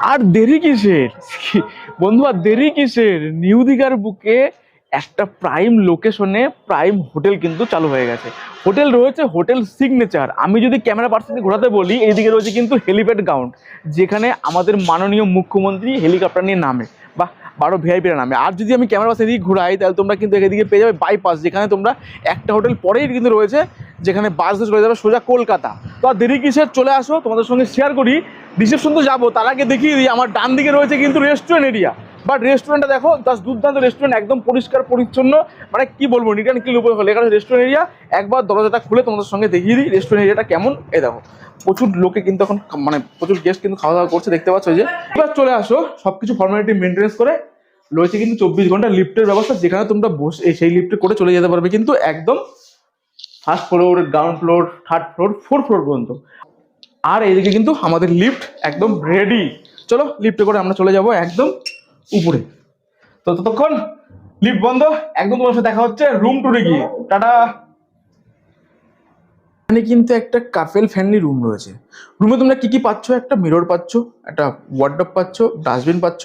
আর দেরি কিসের বন্ধু, আর দেরি কিসের? নিউ দীঘার বুকে একটা প্রাইম লোকেশনে প্রাইম হোটেল কিন্তু চালু হয়ে গেছে। হোটেল রয়েছে হোটেল সিগনেচার। আমি যদি ক্যামেরা পার্সনকে ঘোরাতে বলি, এইদিকে রয়েছে কিন্তু হেলিপ্যাড গ্রাউন্ড, যেখানে আমাদের মাননীয় মুখ্যমন্ত্রী হেলিকপ্টার নিয়ে নামে বা বারো ভিআইপিরা নামে। আর যদি আমি ক্যামেরা পার্সন এদিকে ঘুরাই, তাহলে তোমরা কিন্তু এদিকে পেয়ে যাবে বাইপাস, যেখানে তোমরা একটা হোটেল পরেই কিন্তু রয়েছে, যেখানে বাস দিয়ে চলে যাবে সোজা কলকাতা। তো আর দেরি কিসের, চলে আসো, তোমাদের সঙ্গে শেয়ার করি। রিসেপশন তো যাবো, তার আগে দেখিয়ে দিই আমার ডান দিকে রয়েছে কিন্তু রেস্টুরেন্ট এরিয়া। বাট রেস্টুরেন্টটা দেখো, জাস্ট দুর্দান্ত রেস্টুরেন্ট, একদম পরিষ্কার পরিচ্ছন্ন, মানে কি বলবো, নিট অ্যান্ড ক্লিন উপরে হলে। এখানে রেস্টুরেন্ট এরিয়া, একবার দরজাটা খুলে তোমাদের সঙ্গে দেখিয়ে দিই রেস্টুরেন্ট এরিয়াটা কেমন। এই দেখো, প্রচুর লোকে কিন্তু এখন, মানে প্রচুর গেস্ট কিন্তু খাওয়া দাওয়া করছে, দেখতে পাচ্ছ যে। এবার চলে আসো, সবকিছু ফর্মালিটি মেনটেন্স করে রয়েছে কিন্তু 24 ঘন্টা লিফটের ব্যবস্থা, যেখানে তোমরা বসে সেই লিফটে করে চলে যেতে পারবে কিন্তু একদম first floor, ground floor, third floor, fourth floor পর্যন্ত। আর এইদিকে কিন্তু আমাদের লিফট একদম রেডি। চলো লিফটে করে আমরা চলে যাব একদম উপরে। তো ততক্ষণ লিফট বন্ধ, একদম তোমার সাথে দেখা হচ্ছে রুম টুরে গিয়ে। টাটা। এখানে কিন্তু একটা কাপেল ফ্রেন্ডলি রুম রয়েছে। রুমে তোমরা কি কি পাচ্ছ? একটা মিরর পাচ্ছ, একটা ওয়ার্ডরোব পাচ্ছ, ডাস্টবিন পাচ্ছ,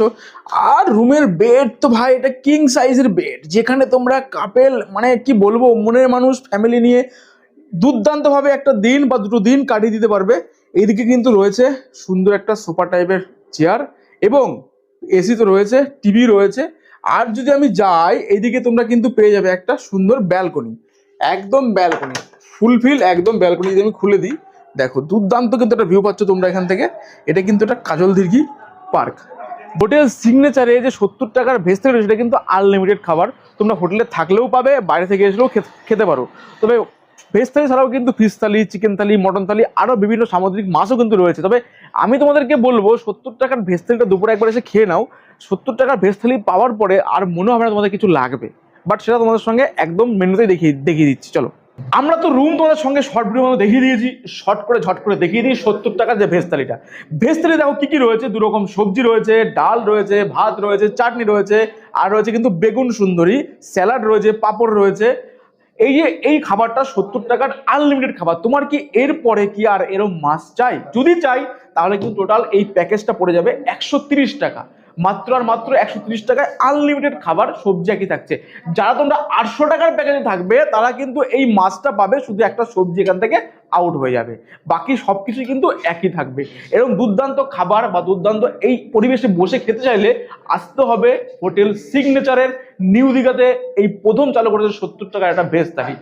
আর রুমের বেড তো ভাই এটা কিং সাইজের বেড, যেখানে তোমরা কাপেল, মানে কি বলবো, মনের মানুষ ফ্যামিলি নিয়ে দুর্দান্তভাবে একটা দিন বা দুটো দিন কাটিয়ে দিতে পারবে। এইদিকে কিন্তু রয়েছে সুন্দর একটা সোফা টাইপের চেয়ার, এবং এসি তো রয়েছে, টিভি রয়েছে। আর যদি আমি যাই, এইদিকে তোমরা কিন্তু পেয়ে যাবে একটা সুন্দর ব্যালকনি, একদম ব্যালকনি ফুলফিল, একদম ব্যালকনি। যদি আমি খুলে দিই, দেখো দুর্দান্ত কিন্তু একটা ভিউ পাচ্ছ তোমরা এখান থেকে। এটা কিন্তু একটা কাজল দিঘি পার্ক। হোটেল সিগনেচারে যে 70 টাকার ভেজ থালি, সেটা কিন্তু আনলিমিটেড খাবার, তোমরা হোটেলে থাকলেও পাবে, বাইরে থেকে এসেও খেতে পারো। তবে ভেজ থালি ছাড়াও কিন্তু ফিশ থালি, চিকেন থালি, মটন থালি, আরও বিভিন্ন সামুদ্রিক মাছও কিন্তু রয়েছে। তবে আমি তোমাদেরকে বলবো, 70 টাকার ভেজ থালিটা দুপুরে একবার এসে খেয়ে নাও। 70 টাকার ভেজ থালি পাওয়ার পরে আর মনে হবে না তোমাদের কিছু লাগবে। বাট সেটা তোমাদের সঙ্গে একদম মেনুতেই দেখিয়ে দিচ্ছি। চলো, আমরা তো রুম তোমাদের সঙ্গে শর্ট ভিডিও মতো দেখিয়ে দিয়েছি, ঝট করে দেখিয়ে দিই 70 টাকার যে ভেজ থালিটা। ভেজ থালি দেখো কি কি রয়েছে, দু রকম সবজি রয়েছে, ডাল রয়েছে, ভাত রয়েছে, চাটনি রয়েছে, আর রয়েছে কিন্তু বেগুন সুন্দরী, স্যালাড রয়েছে, পাঁপড় রয়েছে। এই যে এই খাবারটা 70 টাকার আনলিমিটেড খাবার। তোমার কি এর পরে কি আর এরকম মাছ চাই? যদি চাই, তাহলে কিন্তু টোটাল এই প্যাকেজটা পড়ে যাবে 130 টাকা। মাত্র আর মাত্র 130 টাকায় আনলিমিটেড খাবার, সবজি একই থাকছে। যারা তোমরা 800 টাকার প্যাকেজে থাকবে, তারা কিন্তু এই মাছটা পাবে, শুধু একটা সবজি এখান থেকে আউট হয়ে যাবে, বাকি সবকিছুই কিন্তু একই থাকবে। এরকম দুর্দান্ত খাবার বা দুর্দান্ত এই পরিবেশে বসে খেতে চাইলে আসতে হবে হোটেল সিগনেচারের নিউ দীঘাতে। এই প্রথম চালু করেছে 70 টাকার একটা ভেজ থালি।